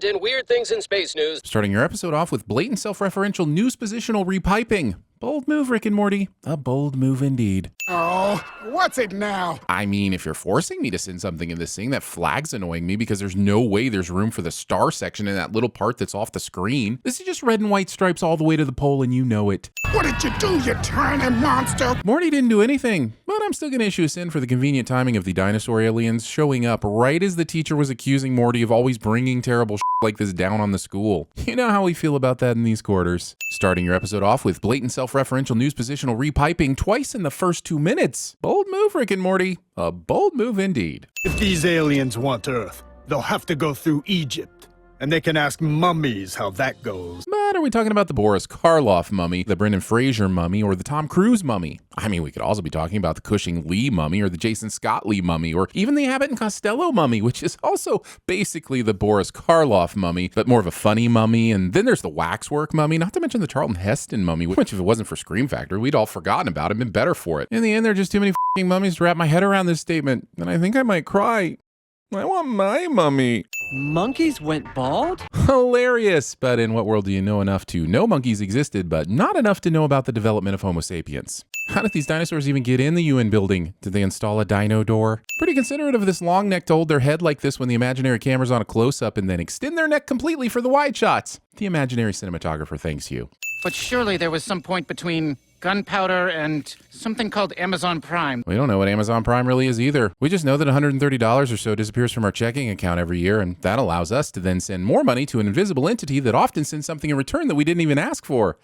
segment in Weird Things in Space News. Starting your episode off with blatant self-referential news positional repiping. Bold move, Rick and Morty. A bold move indeed. Oh, what's it now? I mean, if you're forcing me to send something in this thing, that flag's annoying me because there's no way there's room for the star section in that little part that's off the screen. This is just red and white stripes all the way to the pole and you know it. What did you do, you tiny monster? Morty didn't do anything, but I'm still going to issue a sin for the convenient timing of the dinosaur aliens showing up right as the teacher was accusing Morty of always bringing terrible shit like this down on the school. You know how we feel about that in these quarters. Starting your episode off with blatant self-referential news positional repiping twice in the first 2 minutes. Bold move, Rick and Morty. A bold move indeed. If these aliens want Earth, they'll have to go through Egypt. And they can ask mummies how that goes. But are we talking about the Boris Karloff mummy, the Brendan Fraser mummy, or the Tom Cruise mummy? I mean, we could also be talking about the Cushing Lee mummy, or the Jason Scott Lee mummy, or even the Abbott and Costello mummy, which is also basically the Boris Karloff mummy, but more of a funny mummy. And then there's the Waxwork mummy, not to mention the Charlton Heston mummy, which if it wasn't for Scream Factory, we'd all forgotten about and been better for it. In the end, there are just too many f***ing mummies to wrap my head around this statement, and I think I might cry. I want my mummy. Monkeys went bald? Hilarious. But in what world do you know enough to know monkeys existed, but not enough to know about the development of Homo sapiens? How did these dinosaurs even get in the UN building? Did they install a dino door? Pretty considerate of this long neck to hold their head like this when the imaginary camera's on a close-up and then extend their neck completely for the wide shots. The imaginary cinematographer thanks you. But surely there was some point between gunpowder and something called Amazon Prime. We don't know what Amazon Prime really is either. We just know that $130 or so disappears from our checking account every year, and that allows us to then send more money to an invisible entity that often sends something in return that we didn't even ask for.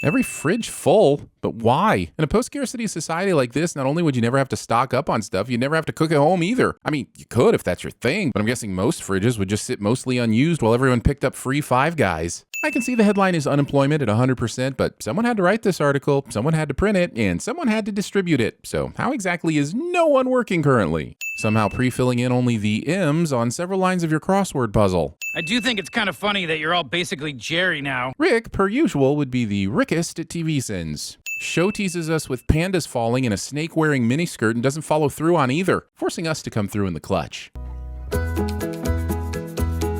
Every fridge full, but why? In a post-scarcity society like this, not only would you never have to stock up on stuff, you'd never have to cook at home either. I mean, you could if that's your thing, but I'm guessing most fridges would just sit mostly unused while everyone picked up free Five Guys. I can see the headline is unemployment at 100%, but someone had to write this article, someone had to print it, and someone had to distribute it. So how exactly is no one working currently? Somehow pre-filling in only the M's on several lines of your crossword puzzle. I do think it's kind of funny that you're all basically Jerry now. Rick, per usual, would be the Rickest at TVSins. Show teases us with pandas falling in a snake-wearing miniskirt and doesn't follow through on either, forcing us to come through in the clutch.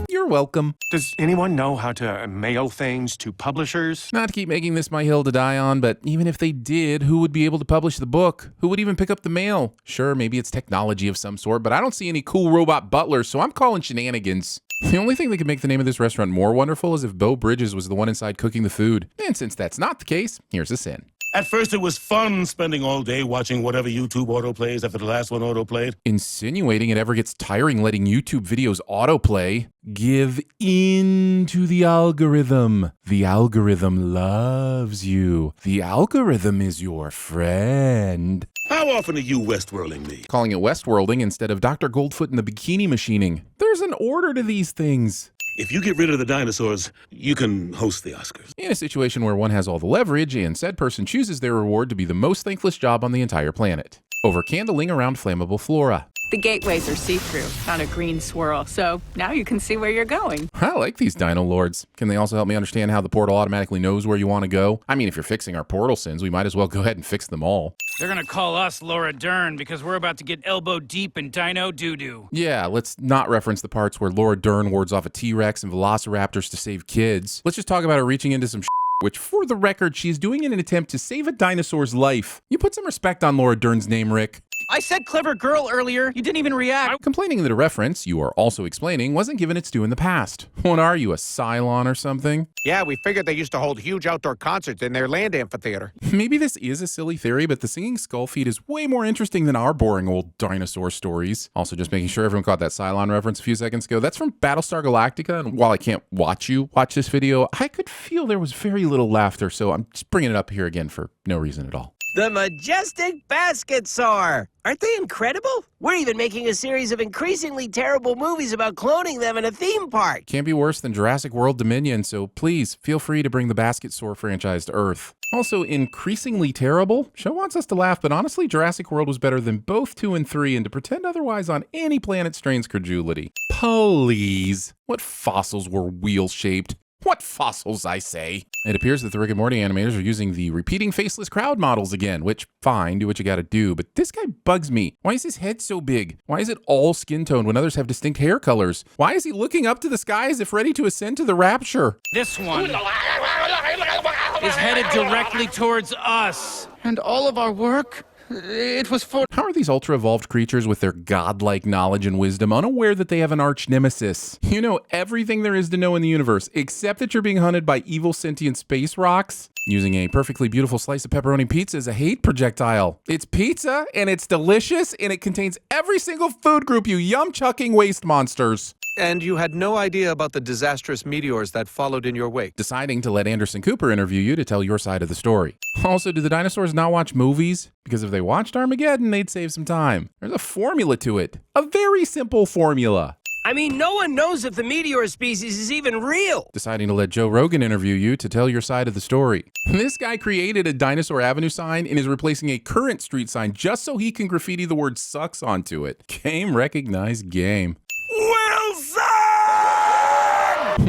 You're welcome. Does anyone know how to mail things to publishers? Not to keep making this my hill to die on, but even if they did, who would be able to publish the book? Who would even pick up the mail? Sure, maybe it's technology of some sort, but I don't see any cool robot butlers, so I'm calling shenanigans. The only thing that could make the name of this restaurant more wonderful is if Beau Bridges was the one inside cooking the food. And since that's not the case, here's a sin. At first, it was fun spending all day watching whatever YouTube autoplays after the last one autoplayed. Insinuating it ever gets tiring letting YouTube videos autoplay. Give in to the algorithm. The algorithm loves you. The algorithm is your friend. How often are you Westworlding me? Calling it Westworlding instead of Dr. Goldfoot and the bikini machining. There's an order to these things. If you get rid of the dinosaurs, you can host the Oscars. In a situation where one has all the leverage and said person chooses their reward to be the most thankless job on the entire planet. Over candling around flammable flora. The gateways are see-through, not a green swirl, so now you can see where you're going. I like these dino lords. Can they also help me understand how the portal automatically knows where you want to go? I mean, if you're fixing our portal sins, we might as well go ahead and fix them all. They're gonna call us Laura Dern because we're about to get elbow deep in dino doo-doo. Yeah, let's not reference the parts where Laura Dern wards off a T-Rex and velociraptors to save kids. Let's just talk about her reaching into some which, for the record, she is doing in an attempt to save a dinosaur's life. You put some respect on Laura Dern's name, Rick. I said clever girl earlier. You didn't even react. Complaining that a reference you are also explaining wasn't given its due in the past. What are you, a Cylon or something? Yeah, we figured they used to hold huge outdoor concerts in their land amphitheater. Maybe this is a silly theory, but the singing skull feed is way more interesting than our boring old dinosaur stories. Also, just making sure everyone caught that Cylon reference a few seconds ago. That's from Battlestar Galactica, and while I can't watch you watch this video, I could feel there was very little laughter, so I'm just bringing it up here again for no reason at all. The majestic basket soar! Aren't they incredible? We're even making a series of increasingly terrible movies about cloning them in a theme park. Can't be worse than Jurassic World Dominion, so please feel free to bring the Basket Soar franchise to Earth. Also, increasingly terrible? Show wants us to laugh, but honestly, Jurassic World was better than both 2 and 3, and to pretend otherwise on any planet strains credulity. Please. What fossils were wheel-shaped? What fossils, I say? It appears that the Rick and Morty animators are using the repeating faceless crowd models again, which, fine, do what you gotta do, but this guy bugs me. Why is his head so big? Why is it all skin tone when others have distinct hair colors? Why is he looking up to the sky as if ready to ascend to the rapture? This one is headed directly towards us. And all of our work, it was for... How are these ultra-evolved creatures with their godlike knowledge and wisdom unaware that they have an arch nemesis? You know everything there is to know in the universe, except that you're being hunted by evil sentient space rocks? Using a perfectly beautiful slice of pepperoni pizza as a hate projectile. It's pizza, and it's delicious, and it contains every single food group, you yum-chucking waste monsters. And you had no idea about the disastrous meteors that followed in your wake. Deciding to let Anderson Cooper interview you to tell your side of the story. Also, do the dinosaurs not watch movies? Because if they watched Armageddon, they'd save some time. There's a formula to it. A very simple formula. I mean, no one knows if the meteor species is even real. Deciding to let Joe Rogan interview you to tell your side of the story. This guy created a Dinosaur Avenue sign and is replacing a current street sign just so he can graffiti the word sucks onto it. Game recognized game. Wilson!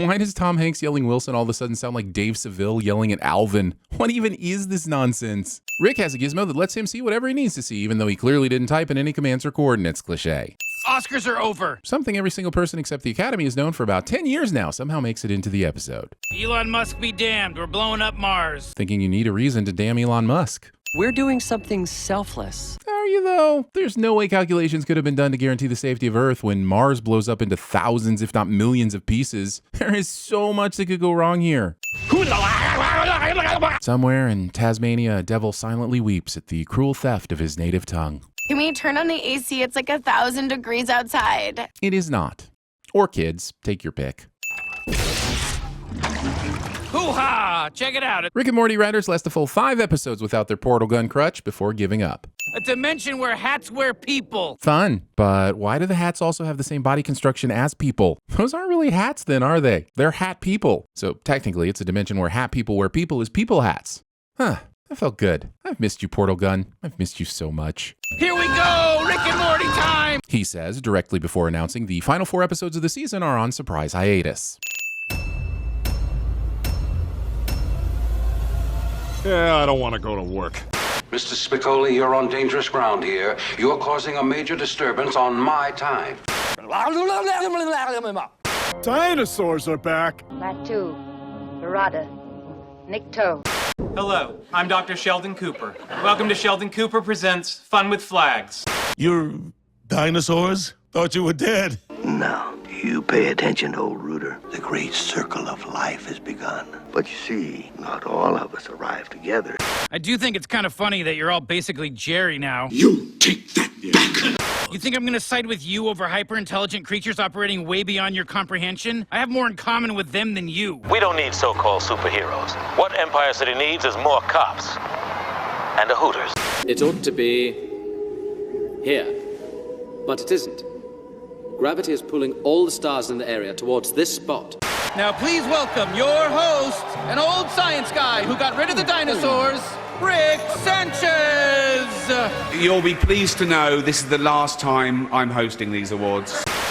Why does Tom Hanks yelling Wilson all of a sudden sound like Dave Seville yelling at Alvin? What even is this nonsense? Rick has a gizmo that lets him see whatever he needs to see, even though he clearly didn't type in any commands or coordinates. Cliché. Oscars are over. Something every single person except the Academy has known for about 10 years now somehow makes it into the episode. Elon Musk be damned. We're blowing up Mars. Thinking you need a reason to damn Elon Musk. We're doing something selfless. Are you though? There's no way calculations could have been done to guarantee the safety of Earth when Mars blows up into thousands, if not millions of pieces. There is so much that could go wrong here. Somewhere in Tasmania, a devil silently weeps at the cruel theft of his native tongue. Can we turn on the AC? It's like 1,000 degrees outside. It is not. Or kids, take your pick. Hoo-ha! Check it out. Rick and Morty writers last a full 5 episodes without their portal gun crutch before giving up. A dimension where hats wear people. Fun, but why do the hats also have the same body construction as people? Those aren't really hats then, are they? They're hat people. So technically, it's a dimension where hat people wear people as people hats. Huh, that felt good. I've missed you, portal gun. I've missed you so much. Here we go! Rick and Morty time! He says, directly before announcing the final 4 episodes of the season are on surprise hiatus. Yeah, I don't want to go to work. Mr. Spicoli, you're on dangerous ground here. You're causing a major disturbance on my time. Dinosaurs are back. Latu, Barada, Nikto. Hello, I'm Dr. Sheldon Cooper. Welcome to Sheldon Cooper Presents Fun with Flags. You're dinosaurs? Thought you were dead. Now, you pay attention, old Rooter. The great circle of life has begun. But you see, not all of us arrive together. I do think it's kind of funny that you're all basically Jerry now. You take that back! You think I'm gonna side with you over hyper-intelligent creatures operating way beyond your comprehension? I have more in common with them than you. We don't need so-called superheroes. What Empire City needs is more cops. And a Hooters. It ought to be here, but it isn't. Gravity is pulling all the stars in the area towards this spot. Now please welcome your host, an old science guy who got rid of the dinosaurs, Rick Sanchez! You'll be pleased to know this is the last time I'm hosting these awards.